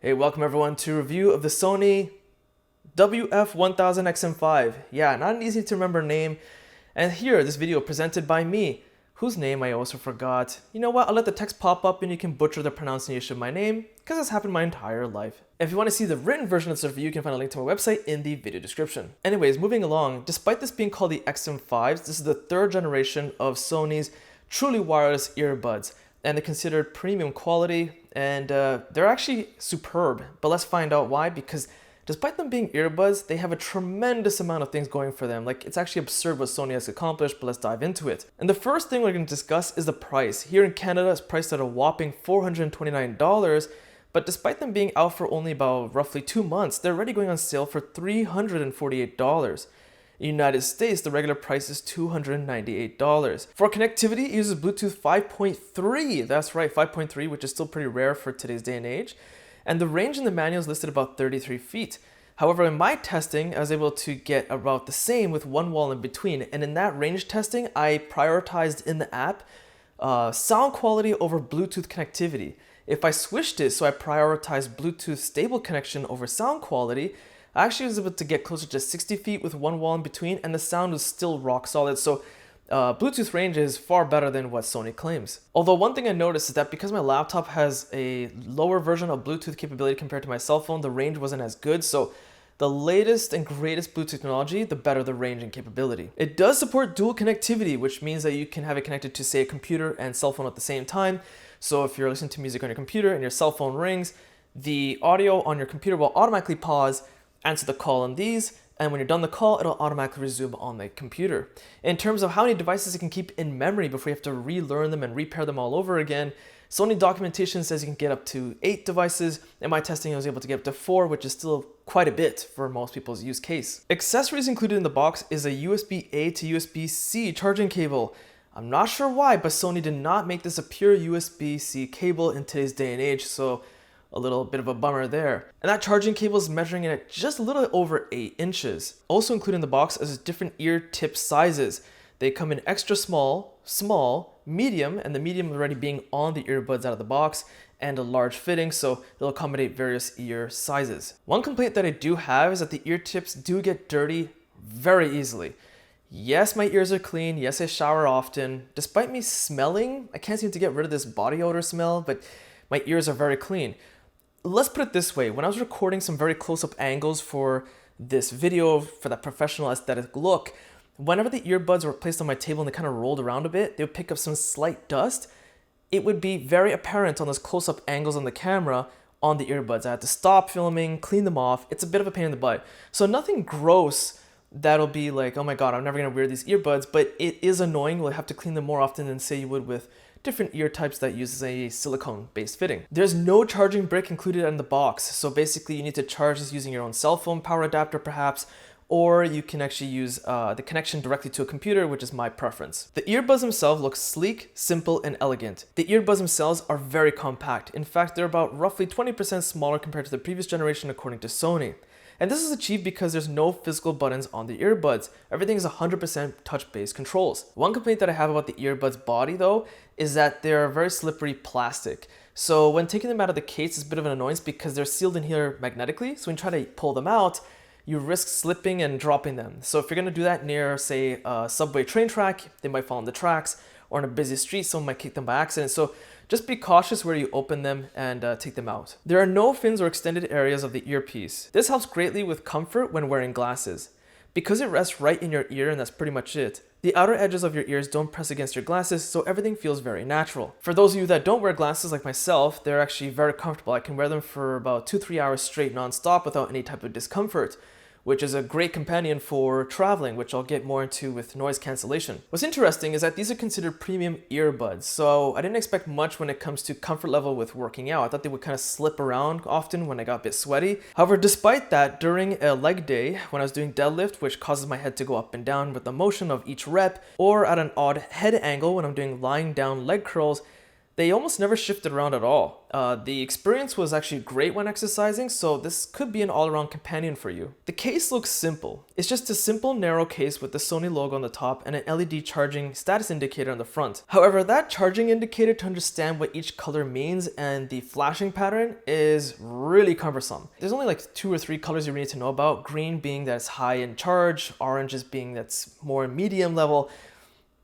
Hey, welcome everyone to a review of the Sony WF-1000XM5. Yeah, not an easy to remember name. And here, this video presented by me, whose name I also forgot. You know what, I'll let the text pop up and you can butcher the pronunciation of my name, because that's happened my entire life. If you want to see the written version of this review, you can find a link to my website in the video description. Anyways, moving along, despite this being called the XM5s, this is the third generation of Sony's truly wireless earbuds. And they're considered premium quality, and they're actually superb. But let's find out why, because despite them being earbuds, they have a tremendous amount of things going for them. Like, it's actually absurd what Sony has accomplished, but let's dive into it. And the first thing we're going to discuss is the price. Here in Canada, it's priced at a whopping $429, but despite them being out for only about roughly 2 months, they're already going on sale for $348. In the United States, the regular price is $298. For connectivity, it uses Bluetooth 5.3. That's right, 5.3, which is still pretty rare for today's day and age. And the range in the manual is listed about 33 feet. However, in my testing, I was able to get about the same with one wall in between. And in that range testing, I prioritized in the app sound quality over Bluetooth connectivity. If I switched it, so I prioritized Bluetooth stable connection over sound quality, I actually was able to get closer to 60 feet with one wall in between, and the sound was still rock solid. So Bluetooth range is far better than what Sony claims. Although one thing I noticed is that because my laptop has a lower version of Bluetooth capability compared to my cell phone, the range wasn't as good. So the latest and greatest Bluetooth technology, the better the range and capability. It does support dual connectivity, which means that you can have it connected to, say, a computer and cell phone at the same time. So if you're listening to music on your computer and your cell phone rings, the audio on your computer will automatically pause, answer the call on these, and when you're done the call, it'll automatically resume on the computer. In terms of how many devices it can keep in memory before you have to relearn them and repair them all over again, Sony documentation says you can get up to 8 devices. In my testing, I was able to get up to 4, which is still quite a bit for most people's use case. Accessories included in the box is a USB-A to USB-C charging cable. I'm not sure why, but Sony did not make this a pure USB-C cable in today's day and age, so a little bit of a bummer there. And that charging cable is measuring in at just a little over 8 inches. Also included in the box is different ear tip sizes. They come in extra small, small, medium, and the medium already being on the earbuds out of the box, and a large fitting, so they'll accommodate various ear sizes. One complaint that I do have is that the ear tips do get dirty very easily. Yes, my ears are clean. Yes, I shower often. Despite me smelling, I can't seem to get rid of this body odor smell, but my ears are very clean. Let's put it this way, when I was recording some very close-up angles for this video, for that professional aesthetic look, whenever the earbuds were placed on my table and they kind of rolled around a bit, they would pick up some slight dust. It would be very apparent on those close-up angles on the camera on the earbuds. I had to stop filming, clean them off. It's a bit of a pain in the butt. So nothing gross that'll be like, oh my god, I'm never going to wear these earbuds, but it is annoying. We'll have to clean them more often than, say, you would with different ear types that uses a silicone-based fitting. There's no charging brick included in the box, so basically you need to charge this using your own cell phone power adapter perhaps, or you can actually use the connection directly to a computer, which is my preference. The earbuds themselves look sleek, simple, and elegant. The earbuds themselves are very compact. In fact, they're about roughly 20% smaller compared to the previous generation according to Sony. And this is achieved because there's no physical buttons on the earbuds. Everything is 100% touch-based controls. One complaint that I have about the earbuds body though is that they're very slippery plastic. So when taking them out of the case, it's a bit of an annoyance because they're sealed in here magnetically. So when you try to pull them out, you risk slipping and dropping them. So if you're gonna do that near, say, a subway train track, they might fall on the tracks, or on a busy street, someone might kick them by accident. So just be cautious where you open them and take them out. There are no fins or extended areas of the earpiece. This helps greatly with comfort when wearing glasses. Because it rests right in your ear and that's pretty much it, the outer edges of your ears don't press against your glasses, so everything feels very natural. For those of you that don't wear glasses like myself, they're actually very comfortable. I can wear them for about 2-3 hours straight non-stop without any type of discomfort, which is a great companion for traveling, which I'll get more into with noise cancellation. What's interesting is that these are considered premium earbuds, so I didn't expect much when it comes to comfort level with working out. I thought they would kind of slip around often when I got a bit sweaty. However, despite that, during a leg day, when I was doing deadlift, which causes my head to go up and down with the motion of each rep, or at an odd head angle when I'm doing lying down leg curls, They almost never shifted around at all. The experience was actually great when exercising, so this could be an all-around companion for you. The case looks simple. It's just a simple narrow case with the Sony logo on the top and an LED charging status indicator on the front. However, that charging indicator to understand what each color means and the flashing pattern is really cumbersome. There's only like 2 or 3 colors you need to know about, green being that it's high in charge, orange is being that's more medium level.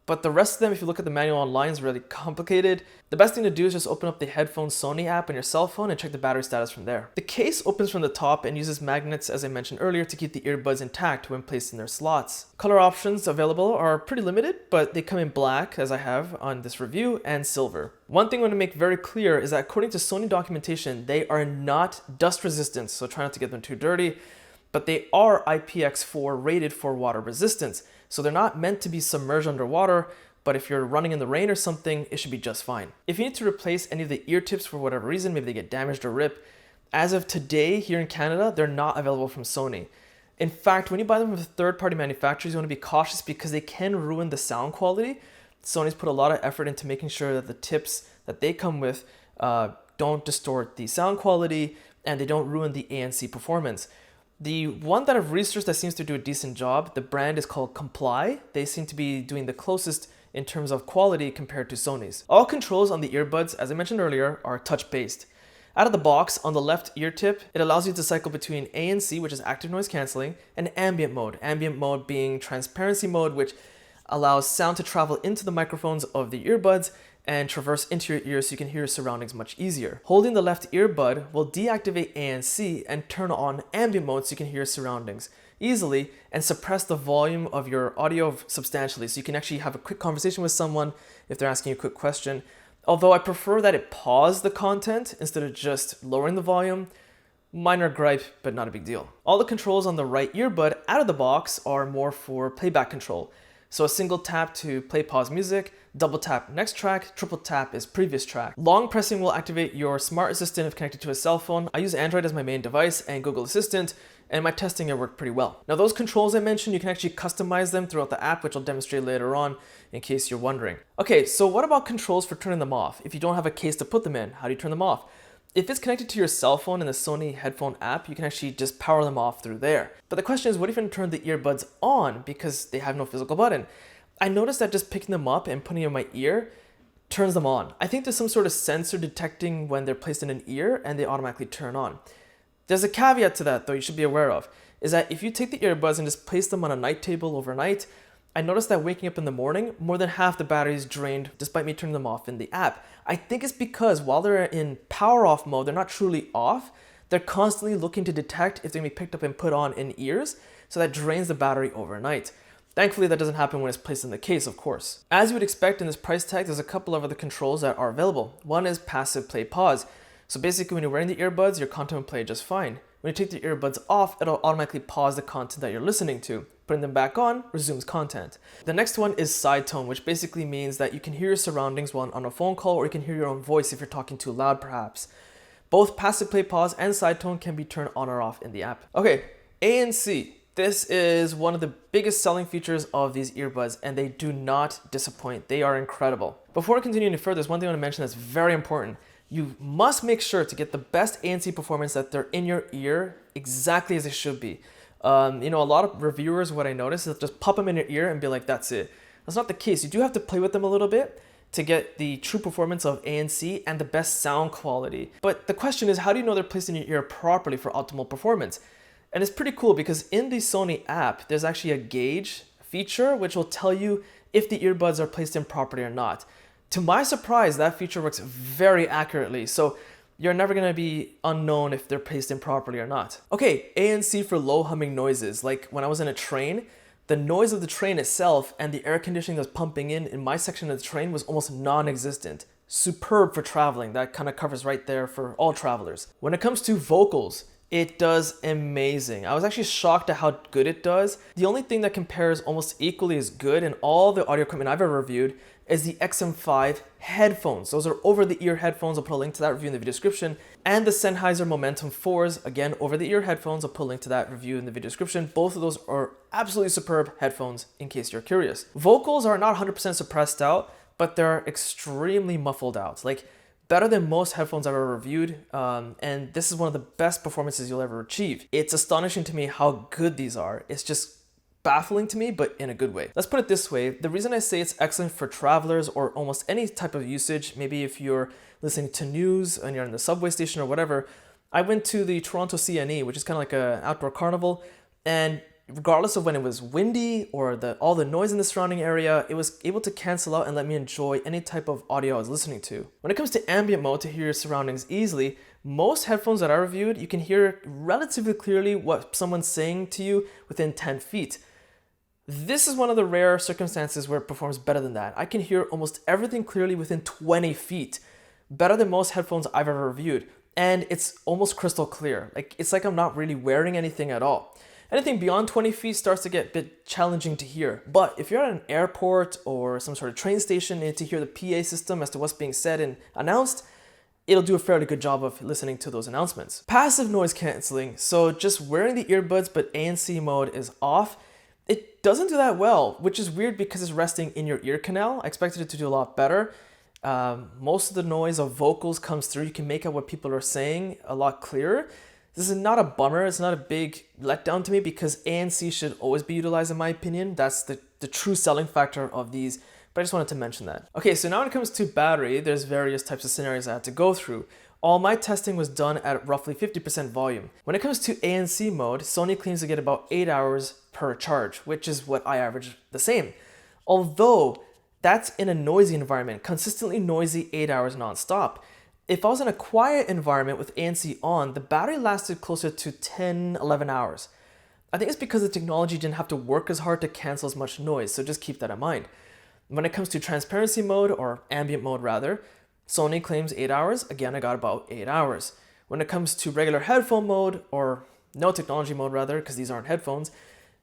But the rest of them, if you look at the manual online, is really complicated. The best thing to do is just open up the Headphones Sony app on your cell phone and check the battery status from there. The case opens from the top and uses magnets, as I mentioned earlier, to keep the earbuds intact when placed in their slots. Color options available are pretty limited, but they come in black, as I have on this review, and silver. One thing I want to make very clear is that according to Sony documentation, they are not dust resistant, so try not to get them too dirty, but they are IPX4 rated for water resistance. So they're not meant to be submerged underwater, but if you're running in the rain or something, it should be just fine. If you need to replace any of the ear tips for whatever reason, maybe they get damaged or ripped, as of today here in Canada, they're not available from Sony. In fact, when you buy them from third-party manufacturers, you want to be cautious because they can ruin the sound quality. Sony's put a lot of effort into making sure that the tips that they come with don't distort the sound quality and they don't ruin the ANC performance. The one that I've researched that seems to do a decent job, the brand is called Comply. They seem to be doing the closest in terms of quality compared to Sony's. All controls on the earbuds, as I mentioned earlier, are touch-based. Out of the box, on the left ear tip, it allows you to cycle between ANC, which is active noise cancelling, and ambient mode. Ambient mode being transparency mode, which allows sound to travel into the microphones of the earbuds and traverse into your ears so you can hear your surroundings much easier. Holding the left earbud will deactivate ANC and turn on ambient mode so you can hear your surroundings easily and suppress the volume of your audio substantially so you can actually have a quick conversation with someone if they're asking you a quick question. Although I prefer that it pause the content instead of just lowering the volume. Minor gripe, but not a big deal. All the controls on the right earbud out of the box are more for playback control. So a single tap to play pause music, double tap next track, triple tap is previous track. Long pressing will activate your smart assistant if connected to a cell phone. I use Android as my main device and Google Assistant, and my testing it worked pretty well. Now those controls I mentioned, you can actually customize them throughout the app, which I'll demonstrate later on in case you're wondering. Okay, so what about controls for turning them off? If you don't have a case to put them in, how do you turn them off? If it's connected to your cell phone in the Sony headphone app, you can actually just power them off through there. But the question is, what if you turn the earbuds on because they have no physical button? I noticed that just picking them up and putting them in my ear turns them on. I think there's some sort of sensor detecting when they're placed in an ear and they automatically turn on. There's a caveat to that though you should be aware of, is that if you take the earbuds and just place them on a night table overnight, I noticed that waking up in the morning, more than half the battery is drained despite me turning them off in the app. I think it's because while they're in power off mode, they're not truly off. They're constantly looking to detect if they're gonna be picked up and put on in ears, so that drains the battery overnight. Thankfully, that doesn't happen when it's placed in the case, of course. As you would expect in this price tag, there's a couple of other controls that are available. One is passive play pause. So basically when you're wearing the earbuds, your content will play just fine. When you take the earbuds off, it'll automatically pause the content that you're listening to. Putting them back on resumes content. The next one is side tone, which basically means that you can hear your surroundings while on a phone call, or you can hear your own voice if you're talking too loud perhaps. Both passive play pause and side tone can be turned on or off in the app. Okay, ANC. This is one of the biggest selling features of these earbuds, and they do not disappoint. They are incredible. Before I continue any further, there's one thing I want to mention that's very important. You must make sure to get the best ANC performance that they're in your ear exactly as they should be. A lot of reviewers, what I notice is just pop them in your ear and be like, that's it. That's not the case. You do have to play with them a little bit to get the true performance of ANC and the best sound quality. But the question is, how do you know they're placed in your ear properly for optimal performance? And it's pretty cool because in the Sony app, there's actually a gauge feature which will tell you if the earbuds are placed in properly or not. To my surprise, that feature works very accurately. So you're never gonna be unknown if they're placed in properly or not. Okay, ANC for low humming noises. Like when I was in a train, the noise of the train itself and the air conditioning that's pumping in my section of the train was almost non-existent. Superb for traveling. That kind of covers right there for all travelers. When it comes to vocals, it does amazing. I was actually shocked at how good it does. The only thing that compares almost equally as good in all the audio equipment I've ever reviewed is the XM5 headphones. Those are over-the-ear headphones. I'll put a link to that review in the video description. And the Sennheiser Momentum 4s, again, over-the-ear headphones. I'll put a link to that review in the video description. Both of those are absolutely superb headphones in case you're curious. Vocals are not 100% suppressed out, but they're extremely muffled out. Like better than most headphones I've ever reviewed, and this is one of the best performances you'll ever achieve. It's astonishing to me how good these are. It's just baffling to me, but in a good way. Let's put it this way. The reason I say it's excellent for travelers or almost any type of usage, maybe if you're listening to news and you're in the subway station or whatever, I went to the Toronto CNE, which is kind of like an outdoor carnival, and regardless of when it was windy or all the noise in the surrounding area, it was able to cancel out and let me enjoy any type of audio I was listening to. When it comes to ambient mode, to hear your surroundings easily, most headphones that I reviewed, you can hear relatively clearly what someone's saying to you within 10 feet. This is one of the rare circumstances where it performs better than that. I can hear almost everything clearly within 20 feet, better than most headphones I've ever reviewed. And it's almost crystal clear. It's like I'm not really wearing anything at all. Anything beyond 20 feet starts to get a bit challenging to hear. But if you're at an airport or some sort of train station and to hear the PA system as to what's being said and announced, it'll do a fairly good job of listening to those announcements. Passive noise canceling. So just wearing the earbuds but ANC mode is off. It doesn't do that well, which is weird because it's resting in your ear canal. I expected it to do a lot better. Most of the noise of vocals comes through. You can make out what people are saying a lot clearer. This is not a bummer. It's not a big letdown to me because ANC should always be utilized in my opinion. That's the true selling factor of these, but I just wanted to mention that. Okay, so now when it comes to battery, there's various types of scenarios I had to go through. All my testing was done at roughly 50% volume. When it comes to ANC mode, Sony claims to get about 8 hours per charge, which is what I average the same. Although that's in a noisy environment, consistently noisy 8 hours nonstop. If I was in a quiet environment with ANC on, the battery lasted closer to 10, 11 hours. I think it's because the technology didn't have to work as hard to cancel as much noise, so just keep that in mind. When it comes to transparency mode, or ambient mode rather, Sony claims 8 hours. Again, I got about 8 hours. When it comes to regular headphone mode, or no technology mode rather, because these aren't headphones,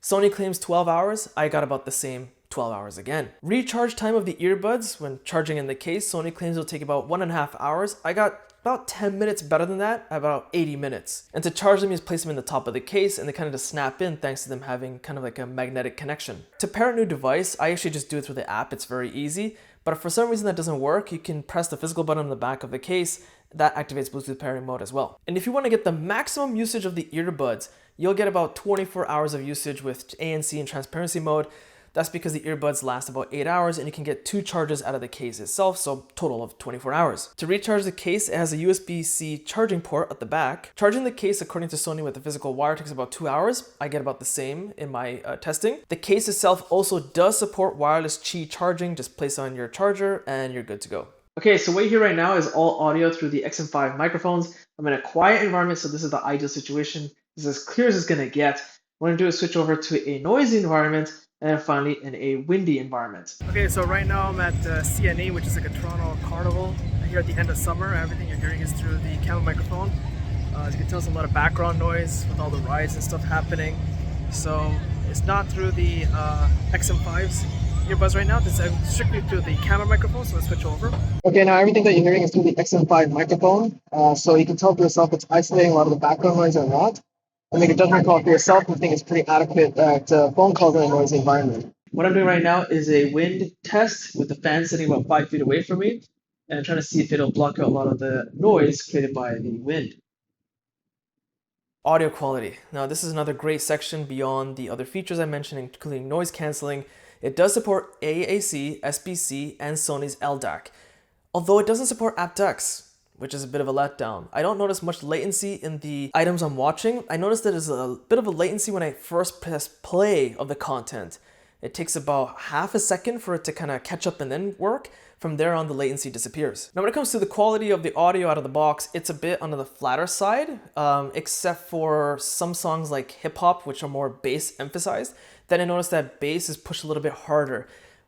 Sony claims 12 hours. I got about the same 12 hours again. Recharge time of the earbuds when charging in the case, Sony claims it'll take about 1.5 hours. I got about 10 minutes better than that, about 80 minutes. And to charge them, you just place them in the top of the case and they kind of just snap in thanks to them having kind of like a magnetic connection. To pair a new device, I actually just do it through the app. It's very easy. But if for some reason that doesn't work, you can press the physical button on the back of the case. That activates Bluetooth pairing mode as well. And if you want to get the maximum usage of the earbuds, you'll get about 24 hours of usage with ANC and transparency mode. That's because the earbuds last about 8 hours and you can get 2 charges out of the case itself, so total of 24 hours. To recharge the case, it has a USB-C charging port at the back. Charging the case, according to Sony with the physical wire, takes about 2 hours. I get about the same in my testing. The case itself also does support wireless Qi charging. Just place on your charger and you're good to go. Okay, so what you hear right now is all audio through the XM5 microphones. I'm in a quiet environment, so this is the ideal situation. This is as clear as it's gonna get. What I'm gonna do is switch over to a noisy environment, and then finally in a windy environment. Okay, so right now I'm at CNE, which is like a Toronto carnival. Here at the end of summer, everything you're hearing is through the camera microphone. As you can tell, there's a lot of background noise with all the rides and stuff happening. So it's not through the XM5's earbuds right now. This is strictly through the camera microphone, so let's switch over. Okay, now everything that you're hearing is through the XM5 microphone. So you can tell for yourself it's isolating a lot of the background noise or not. And make a judgment call for yourself. I think it's pretty adequate at phone calls in a noisy environment. What I'm doing right now is a wind test with the fan sitting about 5 feet away from me, and I'm trying to see if it'll block out a lot of the noise created by the wind. Audio quality. Now this is another great section beyond the other features I mentioned, including noise canceling. It does support AAC, SBC, and Sony's LDAC, although it doesn't support aptX, which is a bit of a letdown. I don't notice much latency in the items I'm watching. I noticed that there's a bit of a latency when I first press play of the content. It takes about half a second for it to kind of catch up and then work. From there on, the latency disappears. Now, when it comes to the quality of the audio out of the box, it's a bit on the flatter side, except for some songs like hip hop, which are more bass emphasized. Then I noticed that bass is pushed a little bit harder,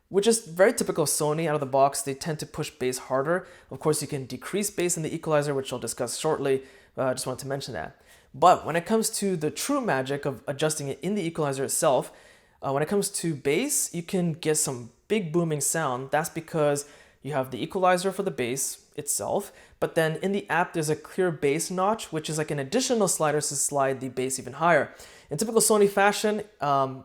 which is very typical of Sony. Out of the box, they tend to push bass harder. Of course, you can decrease bass in the equalizer, which I'll discuss shortly. I just wanted to mention that. But when it comes to the true magic of adjusting it in the equalizer itself, when it comes to bass, you can get some big booming sound. That's because you have the equalizer for the bass itself, but then in the app, there's a clear bass notch, which is like an additional slider to slide the bass even higher. In typical Sony fashion,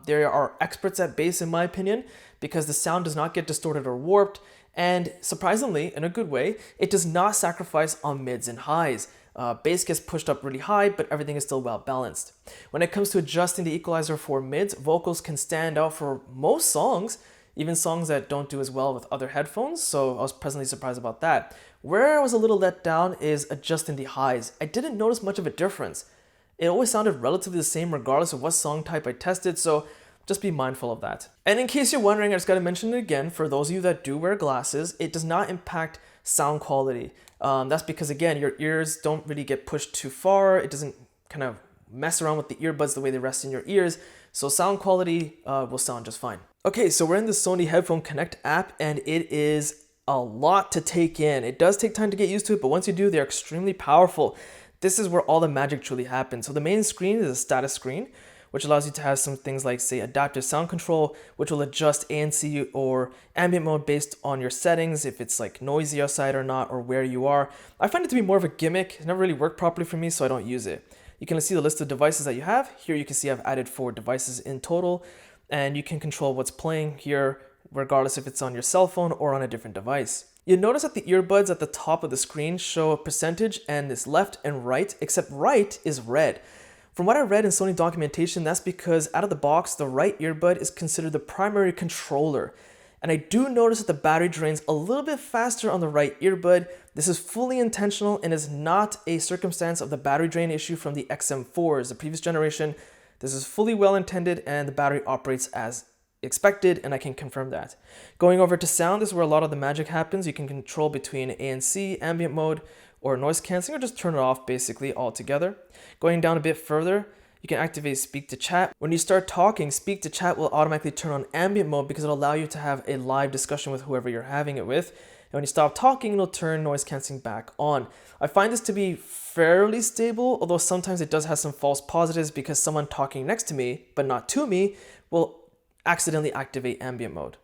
there are experts at bass in my opinion, because the sound does not get distorted or warped, And surprisingly, in a good way, it does not sacrifice on mids and highs. Bass gets pushed up really high, but everything is still well balanced. When it comes to adjusting the equalizer for mids, vocals can stand out for most songs, even songs that don't do as well with other headphones, so I was pleasantly surprised about that. Where I was a little let down is adjusting the highs. I didn't notice much of a difference. It always sounded relatively the same regardless of what song type I tested, so just be mindful of that. And in case you're wondering, I just gotta mention it again, for those of you that do wear glasses, it does not impact sound quality. That's because, again, your ears don't really get pushed too far. It doesn't kind of mess around with the earbuds the way they rest in your ears, so sound quality will sound just fine. Okay, so we're in the Sony Headphone Connect app, and it is a lot to take in. It does take time to get used to it, but once you do, they're extremely powerful. This is where all the magic truly happens. So the main screen is a status screen, which allows you to have some things like, say, adaptive sound control, which will adjust ANC or ambient mode based on your settings, if it's like noisy outside or not, or where you are. I find it to be more of a gimmick. It never really worked properly for me, so I don't use it. You can see the list of devices that you have. Here you can see I've added 4 devices in total, and you can control what's playing here, regardless if it's on your cell phone or on a different device. You'll notice that the earbuds at the top of the screen show a percentage, and it's left and right, except right is red. From what I read in Sony documentation, that's because out of the box, the right earbud is considered the primary controller. And I do notice that the battery drains a little bit faster on the right earbud. This is fully intentional and is not a circumstance of the battery drain issue from the XM4s, the previous generation. This is fully well intended, and the battery operates as expected, and I can confirm that. Going over to sound, this is where a lot of the magic happens. You can control between ANC, ambient mode, or noise cancelling, or just turn it off basically altogether. Going down a bit further, you can activate speak to chat. When you start talking, speak to chat will automatically turn on ambient mode because it'll allow you to have a live discussion with whoever you're having it with. And when you stop talking, it'll turn noise cancelling back on. I find this to be fairly stable, although sometimes it does have some false positives because someone talking next to me, but not to me, will accidentally activate ambient mode.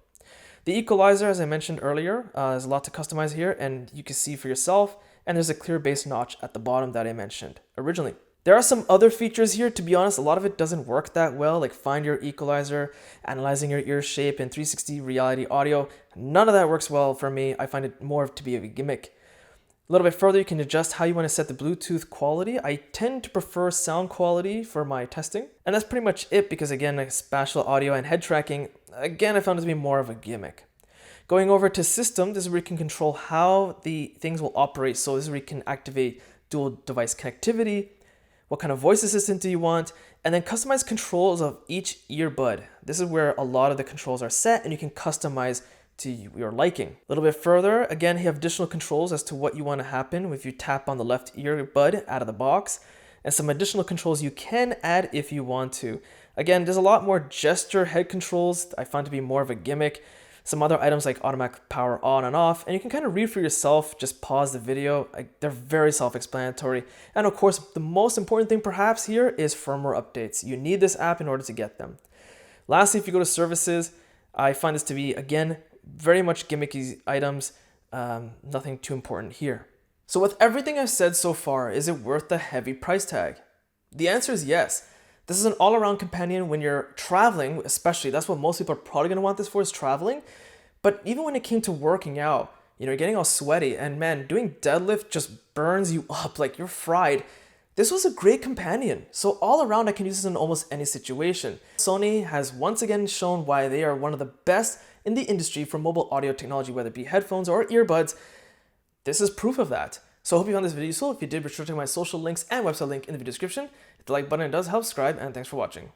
The equalizer, as I mentioned earlier, there's a lot to customize here, and you can see for yourself, and there's a clear bass notch at the bottom that I mentioned originally. There are some other features here. To be honest, a lot of it doesn't work that well, like find your equalizer, analyzing your ear shape, and 360 reality audio. None of that works well for me. I find it more to be a gimmick. A little bit further, you can adjust how you want to set the Bluetooth quality. I tend to prefer sound quality for my testing. And that's pretty much it because, again, like spatial audio and head tracking, again, I found it to be more of a gimmick. Going over to system, this is where you can control how the things will operate. So this is where you can activate dual device connectivity, what kind of voice assistant do you want, and then customize controls of each earbud. This is where a lot of the controls are set, and you can customize to your liking. A little bit further, again, you have additional controls as to what you want to happen if you tap on the left earbud out of the box, and some additional controls you can add if you want to. Again, there's a lot more gesture head controls I find to be more of a gimmick. Some other items like automatic power on and off, and you can kind of read for yourself, just pause the video. They're very self-explanatory. And of course, the most important thing perhaps here is firmware updates. You need this app in order to get them. Lastly, if you go to services, I find this to be, again, very much gimmicky items, nothing too important here. So with everything I've said so far, is it worth the heavy price tag? The answer is yes. This is an all-around companion when you're traveling, especially. That's what most people are probably going to want this for, is traveling. But even when it came to working out, you're getting all sweaty, and man, doing deadlift just burns you up like you're fried. This was a great companion. So all around, I can use this in almost any situation. Sony has once again shown why they are one of the best in the industry for mobile audio technology, whether it be headphones or earbuds. This is proof of that. So I hope you found this video useful. If you did, be sure to check my social links and website link in the video description. Hit the like button, it does help. Subscribe, and thanks for watching.